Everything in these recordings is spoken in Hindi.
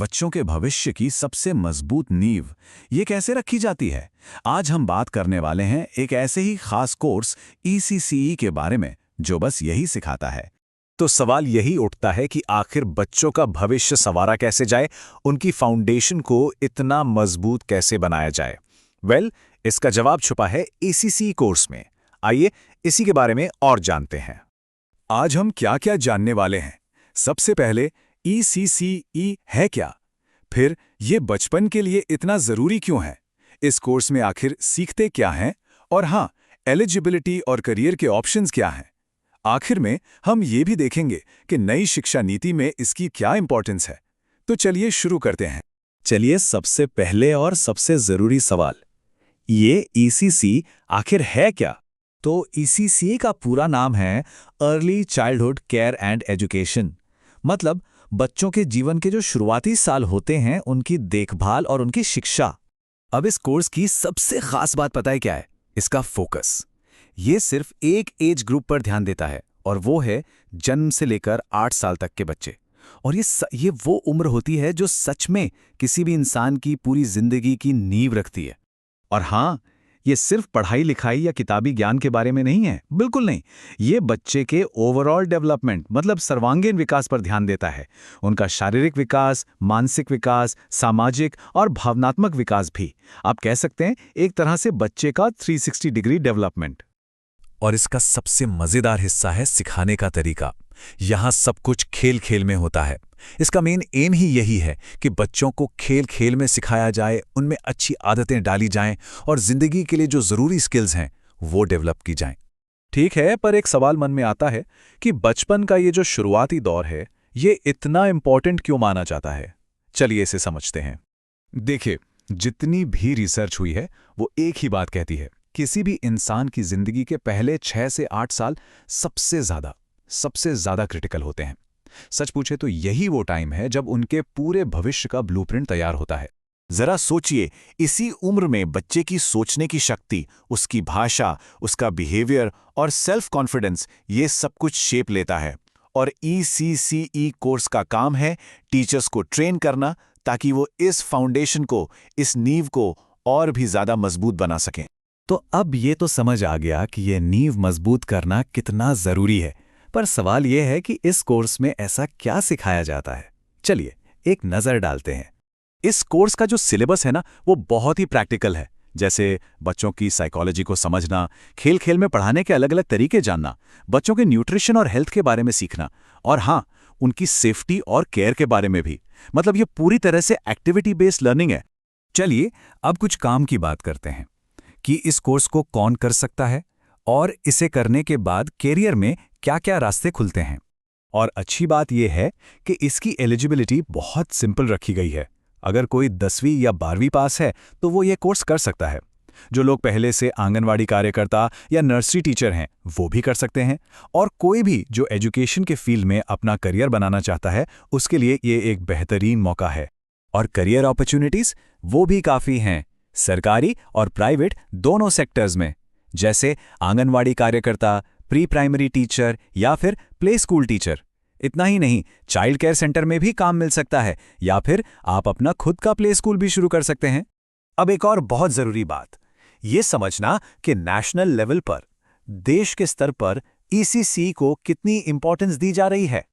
बच्चों के भविष्य की सबसे मजबूत नींव ये कैसे रखी जाती है? आज हम बात करने वाले हैं एक ऐसे ही खास कोर्स ECCE के बारे में जो बस यही सिखाता है। तो सवाल यही उठता है कि आखिर बच्चों का भविष्य संवारा कैसे जाए, उनकी फाउंडेशन को इतना मजबूत कैसे बनाया जाए। इसका जवाब छुपा है ECCE कोर्स में। आइए इसी के बारे में और जानते हैं। आज हम क्या क्या जानने वाले हैं। सबसे पहले ECCE है क्या, फिर ये बचपन के लिए इतना ज़रूरी क्यों है, इस कोर्स में आखिर सीखते क्या हैं, और हाँ, एलिजिबिलिटी और करियर के ऑप्शंस क्या हैं। आखिर में हम ये भी देखेंगे कि नई शिक्षा नीति में इसकी क्या इंपॉर्टेंस है। तो चलिए शुरू करते हैं। चलिए सबसे पहले और सबसे ज़रूरी सवाल, ये ECCE आखिर है क्या? तो ECCE का पूरा नाम है early childhood care and education. मतलब बच्चों के जीवन के जो शुरुआती साल होते हैं उनकी देखभाल और उनकी शिक्षा। अब इस कोर्स की सबसे खास बात पता है क्या है? इसका फोकस। ये सिर्फ एक एज ग्रुप पर ध्यान देता है और वो है जन्म से लेकर 8 साल तक के बच्चे। और ये वो उम्र होती है जो सच में किसी भी इंसान की पूरी जिंदगी की नींव रखती है। और हाँ, ये सिर्फ पढ़ाई लिखाई या किताबी ज्ञान के बारे में नहीं है, बिल्कुल नहीं। ये बच्चे के ओवरऑल डेवलपमेंट मतलब सर्वांगीण विकास पर ध्यान देता है। उनका शारीरिक विकास, मानसिक विकास, सामाजिक और भावनात्मक विकास भी। आप कह सकते हैं एक तरह से बच्चे का 360 डिग्री डेवलपमेंट। और इसका सबसे मजेदार हिस्सा है सिखाने का तरीका। यहाँ सब कुछ खेल खेल में होता है। इसका मेन एम ही यही है कि बच्चों को खेल खेल में सिखाया जाए, उनमें अच्छी आदतें डाली जाएं और जिंदगी के लिए जो जरूरी स्किल्स हैं वो डेवलप की जाएं। ठीक है, पर एक सवाल मन में आता है कि बचपन का ये जो शुरुआती दौर है ये इतना इंपॉर्टेंट क्यों माना जाता है। चलिए इसे समझते हैं। देखिए, जितनी भी रिसर्च हुई है वो एक ही बात कहती है, किसी भी इंसान की जिंदगी के पहले 6 से 8 साल सबसे ज्यादा क्रिटिकल होते हैं। सच पूछे तो यही वो टाइम है जब उनके पूरे भविष्य का ब्लूप्रिंट तैयार होता है। जरा सोचिए, इसी उम्र में बच्चे की सोचने की शक्ति, उसकी भाषा, उसका बिहेवियर और सेल्फ कॉन्फिडेंस ये सब कुछ शेप लेता है। और ECCE कोर्स का काम है टीचर्स को ट्रेन करना ताकि वो इस फाउंडेशन को, इस नींव को और भी ज्यादा मजबूत बना सकें। तो अब ये तो समझ आ गया कि ये नींव मजबूत करना कितना जरूरी है, पर सवाल यह है कि इस कोर्स में ऐसा क्या सिखाया जाता है। चलिए एक नज़र डालते हैं। इस कोर्स का जो सिलेबस है ना वो बहुत ही प्रैक्टिकल है। जैसे बच्चों की साइकोलॉजी को समझना, खेल खेल में पढ़ाने के अलग अलग तरीके जानना, बच्चों के न्यूट्रिशन और हेल्थ के बारे में सीखना, और हाँ, उनकी सेफ्टी और केयर के बारे में भी। मतलब ये पूरी तरह से एक्टिविटी बेस्ड लर्निंग है। चलिए अब कुछ काम की बात करते हैं कि इस कोर्स को कौन कर सकता है और इसे करने के बाद कैरियर में क्या-क्या रास्ते खुलते हैं। और अच्छी बात यह है कि इसकी एलिजिबिलिटी बहुत सिंपल रखी गई है। अगर कोई 10वीं या 12वीं पास है तो वो ये कोर्स कर सकता है। जो लोग पहले से आंगनवाड़ी कार्यकर्ता या नर्सरी टीचर हैं वो भी कर सकते हैं। और कोई भी जो एजुकेशन के फील्ड में अपना करियर बनाना चाहता है उसके लिए ये एक बेहतरीन मौका है। और करियर अपॉर्चुनिटीज वो भी काफ़ी हैं, सरकारी और प्राइवेट दोनों सेक्टर्स में। जैसे आंगनवाड़ी कार्यकर्ता, प्री प्राइमरी टीचर या फिर प्ले स्कूल टीचर। इतना ही नहीं, चाइल्ड केयर सेंटर में भी काम मिल सकता है, या फिर आप अपना खुद का प्ले स्कूल भी शुरू कर सकते हैं। अब एक और बहुत जरूरी बात, ये समझना कि नेशनल लेवल पर, देश के स्तर पर ECCE को कितनी इंपॉर्टेंस दी जा रही है।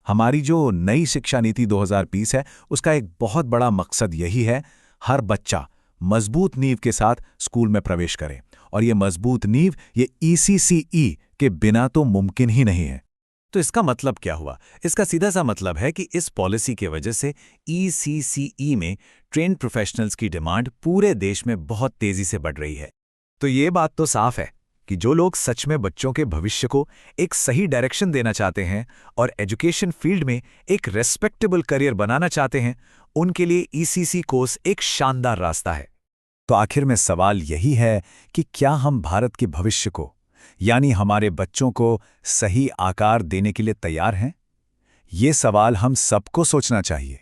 हमारी जो नई शिक्षा नीति 2020 है उसका एक बहुत बड़ा मकसद यही है, हर बच्चा मजबूत नींव के साथ स्कूल में प्रवेश करे। और ये मजबूत नींव ये ECCE के बिना तो मुमकिन ही नहीं है। तो इसका मतलब क्या हुआ? इसका सीधा सा मतलब है कि इस पॉलिसी की वजह से ECCE में ट्रेन्ड प्रोफेशनल्स की डिमांड पूरे देश में बहुत तेजी से बढ़ रही है। तो ये बात तो साफ है कि जो लोग सच में बच्चों के भविष्य को एक सही डायरेक्शन देना चाहते हैं और एजुकेशन फील्ड में एक रेस्पेक्टेबल करियर बनाना चाहते हैं, उनके लिए ECCE कोर्स एक शानदार रास्ता है। तो आखिर में सवाल यही है कि क्या हम भारत के भविष्य को, यानी हमारे बच्चों को सही आकार देने के लिए तैयार हैं? ये सवाल हम सबको सोचना चाहिए।